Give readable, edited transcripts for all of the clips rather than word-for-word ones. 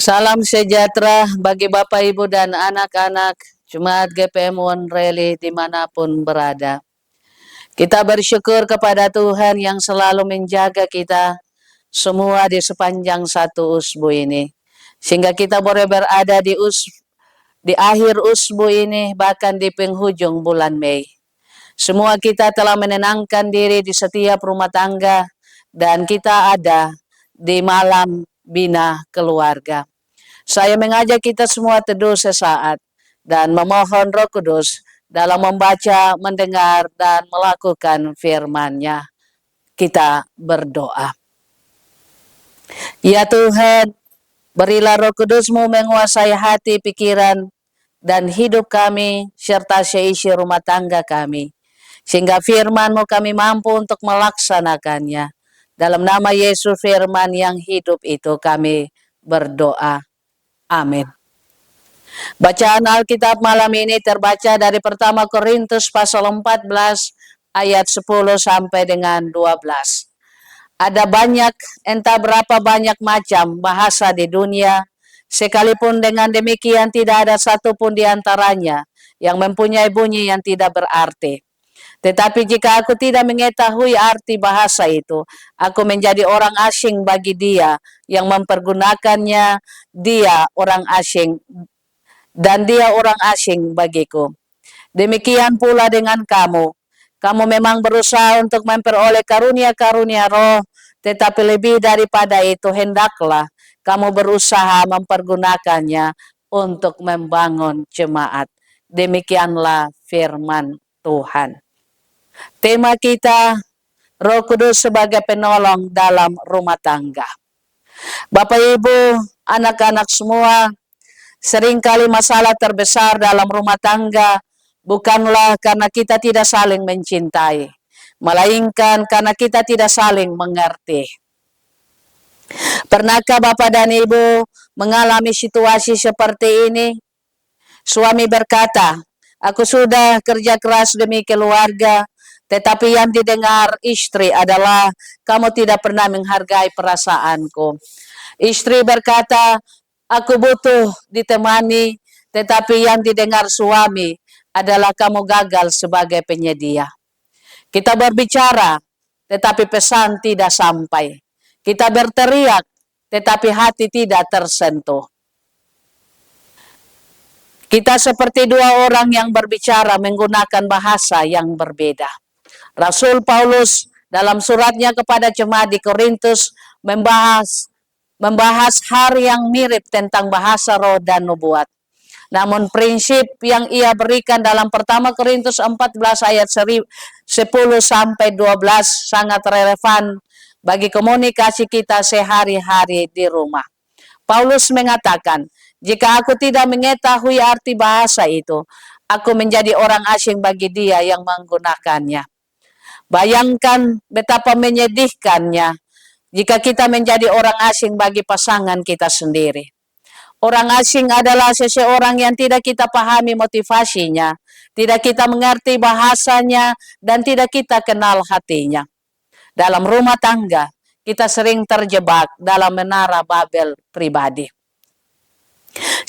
Salam sejahtera bagi Bapak, Ibu, dan anak-anak Jemaat GPM One Rally dimanapun berada. Kita bersyukur kepada Tuhan yang selalu menjaga kita semua di sepanjang satu usbu ini. Sehingga kita boleh berada di akhir usbu ini, bahkan di penghujung bulan Mei. Semua kita telah menenangkan diri di setiap rumah tangga, dan kita ada di malam bina keluarga. Saya mengajak kita semua teduh sesaat dan memohon Roh Kudus dalam membaca, mendengar, dan melakukan firman-Nya. Kita berdoa. Ya Tuhan, berilah Roh Kudus-Mu menguasai hati, pikiran, dan hidup kami, serta seisi rumah tangga kami. Sehingga firman-Mu kami mampu untuk melaksanakannya. Dalam nama Yesus firman yang hidup itu kami berdoa. Amin. Bacaan Alkitab malam ini terbaca dari pertama Korintus pasal 14 ayat 10 sampai dengan 12. Ada banyak, entah berapa banyak macam bahasa di dunia, sekalipun dengan demikian tidak ada satupun di antaranya yang mempunyai bunyi yang tidak berarti. Tetapi jika aku tidak mengetahui arti bahasa itu, aku menjadi orang asing bagi dia yang mempergunakannya, dia orang asing dan dia orang asing bagiku. Demikian pula dengan kamu. Kamu memang berusaha untuk memperoleh karunia-karunia roh, tetapi lebih daripada itu hendaklah kamu berusaha mempergunakannya untuk membangun jemaat. Demikianlah firman Tuhan. Tema kita, Roh Kudus sebagai penolong dalam rumah tangga. Bapak, Ibu, anak-anak semua, seringkali masalah terbesar dalam rumah tangga bukanlah karena kita tidak saling mencintai, melainkan karena kita tidak saling mengerti. Pernahkah Bapak dan Ibu mengalami situasi seperti ini? Suami berkata, aku sudah kerja keras demi keluarga, tetapi yang didengar istri adalah, kamu tidak pernah menghargai perasaanku. Istri berkata, aku butuh ditemani, tetapi yang didengar suami adalah kamu gagal sebagai penyedia. Kita berbicara, tetapi pesan tidak sampai. Kita berteriak, tetapi hati tidak tersentuh. Kita seperti dua orang yang berbicara menggunakan bahasa yang berbeda. Rasul Paulus dalam suratnya kepada jemaat di Korintus membahas hal yang mirip tentang bahasa roh dan nubuat. Namun prinsip yang ia berikan dalam pertama Korintus 14 ayat 10 sampai 12 sangat relevan bagi komunikasi kita sehari-hari di rumah. Paulus mengatakan, jika aku tidak mengetahui arti bahasa itu, aku menjadi orang asing bagi dia yang menggunakannya. Bayangkan betapa menyedihkannya jika kita menjadi orang asing bagi pasangan kita sendiri. Orang asing adalah seseorang yang tidak kita pahami motivasinya, tidak kita mengerti bahasanya, dan tidak kita kenal hatinya. Dalam rumah tangga, kita sering terjebak dalam menara Babel pribadi.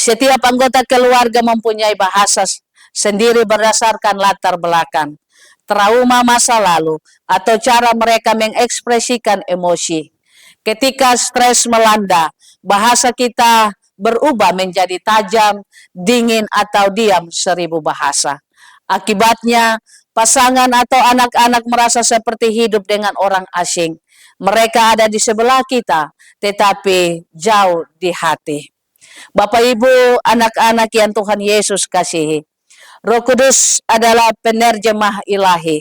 Setiap anggota keluarga mempunyai bahasa sendiri berdasarkan latar belakang, trauma masa lalu, atau cara mereka mengekspresikan emosi. Ketika stres melanda, bahasa kita berubah menjadi tajam, dingin, atau diam 1000 bahasa. Akibatnya, pasangan atau anak-anak merasa seperti hidup dengan orang asing. Mereka ada di sebelah kita, tetapi jauh di hati. Bapak, Ibu, anak-anak yang Tuhan Yesus kasihi, Roh Kudus adalah penerjemah ilahi.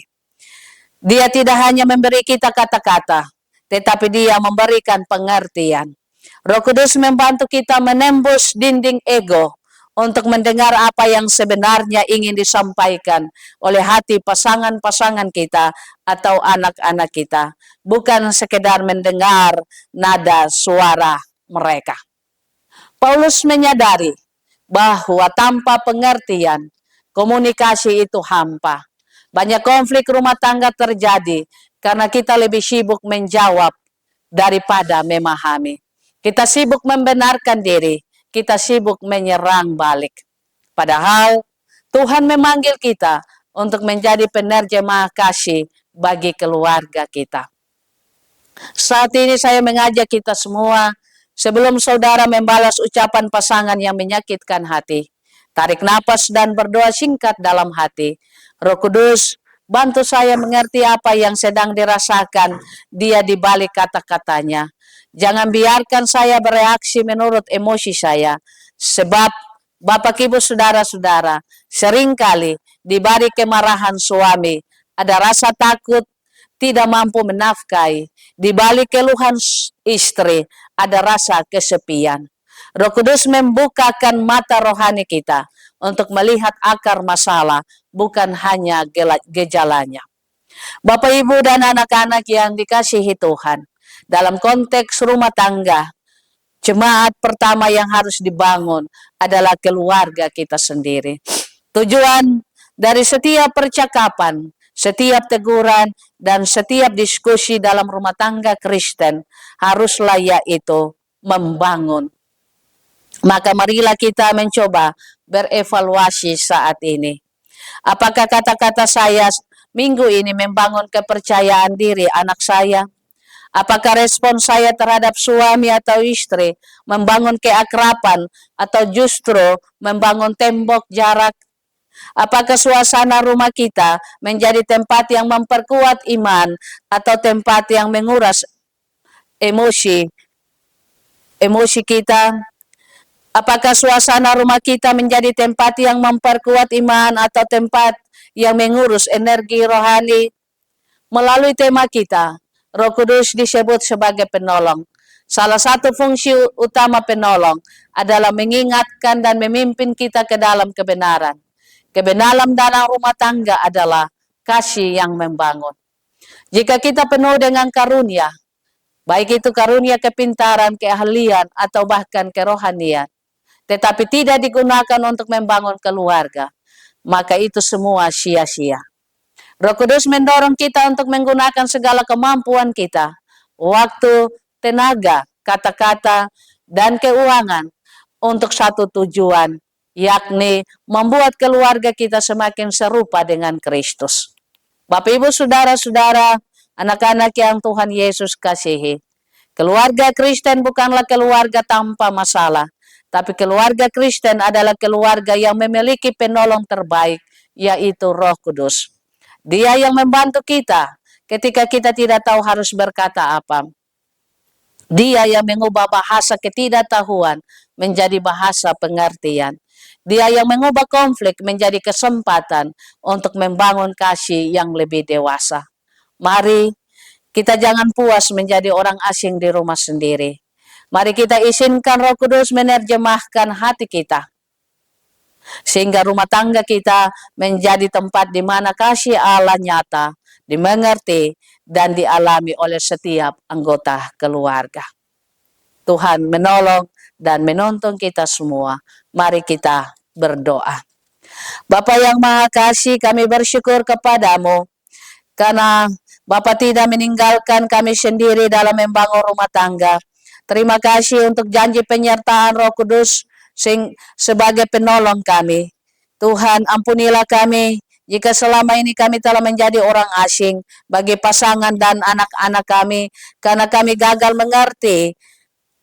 Dia tidak hanya memberi kita kata-kata, tetapi dia memberikan pengertian. Roh Kudus membantu kita menembus dinding ego untuk mendengar apa yang sebenarnya ingin disampaikan oleh hati pasangan-pasangan kita atau anak-anak kita, bukan sekedar mendengar nada suara mereka. Paulus menyadari bahwa tanpa pengertian, komunikasi itu hampa. Banyak konflik rumah tangga terjadi karena kita lebih sibuk menjawab daripada memahami. Kita sibuk membenarkan diri, kita sibuk menyerang balik. Padahal Tuhan memanggil kita untuk menjadi penerjemah kasih bagi keluarga kita. Saat ini saya mengajak kita semua, sebelum saudara membalas ucapan pasangan yang menyakitkan hati, tarik napas dan berdoa singkat dalam hati. Roh Kudus, bantu saya mengerti apa yang sedang dirasakan dia di balik kata-katanya. Jangan biarkan saya bereaksi menurut emosi saya. Sebab Bapak Ibu Saudara-saudara, seringkali di balik kemarahan suami ada rasa takut tidak mampu menafkahi. Di balik keluhan istri ada rasa kesepian. Roh Kudus membukakan mata rohani kita untuk melihat akar masalah, bukan hanya gejalanya. Bapak, Ibu, dan anak-anak yang dikasihi Tuhan, dalam konteks rumah tangga, jemaat pertama yang harus dibangun adalah keluarga kita sendiri. Tujuan dari setiap percakapan, setiap teguran, dan setiap diskusi dalam rumah tangga Kristen haruslah yaitu membangun. Maka marilah kita mencoba berevaluasi saat ini. Apakah kata-kata saya minggu ini membangun kepercayaan diri anak saya? Apakah respon saya terhadap suami atau istri membangun keakraban atau justru membangun tembok jarak? Apakah suasana rumah kita menjadi tempat yang memperkuat iman atau tempat yang menguras emosi kita? Apakah suasana rumah kita menjadi tempat yang memperkuat iman atau tempat yang mengurus energi rohani? Melalui tema kita, Roh Kudus disebut sebagai penolong. Salah satu fungsi utama penolong adalah mengingatkan dan memimpin kita ke dalam kebenaran. Kebenaran dalam rumah tangga adalah kasih yang membangun. Jika kita penuh dengan karunia, baik itu karunia kepintaran, keahlian, atau bahkan kerohanian, tetapi tidak digunakan untuk membangun keluarga, maka itu semua sia-sia. Roh Kudus mendorong kita untuk menggunakan segala kemampuan kita, waktu, tenaga, kata-kata, dan keuangan untuk satu tujuan, yakni membuat keluarga kita semakin serupa dengan Kristus. Bapak, Ibu, Saudara-saudara, anak-anak yang Tuhan Yesus kasihi, keluarga Kristen bukanlah keluarga tanpa masalah, tapi keluarga Kristen adalah keluarga yang memiliki penolong terbaik, yaitu Roh Kudus. Dia yang membantu kita ketika kita tidak tahu harus berkata apa. Dia yang mengubah bahasa ketidaktahuan menjadi bahasa pengertian. Dia yang mengubah konflik menjadi kesempatan untuk membangun kasih yang lebih dewasa. Mari kita jangan puas menjadi orang asing di rumah sendiri. Mari kita izinkan Roh Kudus menerjemahkan hati kita, sehingga rumah tangga kita menjadi tempat di mana kasih Allah nyata, dimengerti, dan dialami oleh setiap anggota keluarga. Tuhan menolong dan menuntun kita semua. Mari kita berdoa. Bapa yang Maha Kasih, kami bersyukur kepadamu karena Bapa tidak meninggalkan kami sendiri dalam membangun rumah tangga. Terima kasih untuk janji penyertaan Roh Kudus sebagai penolong kami. Tuhan, ampunilah kami jika selama ini kami telah menjadi orang asing bagi pasangan dan anak-anak kami, karena kami gagal mengerti,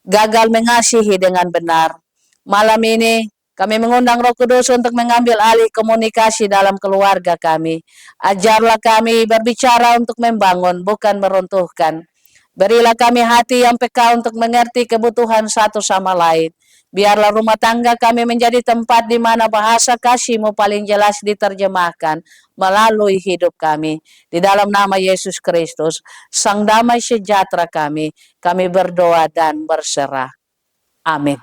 gagal mengasihi dengan benar. Malam ini kami mengundang Roh Kudus untuk mengambil alih komunikasi dalam keluarga kami. Ajarlah kami berbicara untuk membangun, bukan meruntuhkan. Berilah kami hati yang peka untuk mengerti kebutuhan satu sama lain. Biarlah rumah tangga kami menjadi tempat di mana bahasa kasih-Mu paling jelas diterjemahkan melalui hidup kami. Di dalam nama Yesus Kristus, Sang Damai Sejahtera kami berdoa dan berserah. Amin.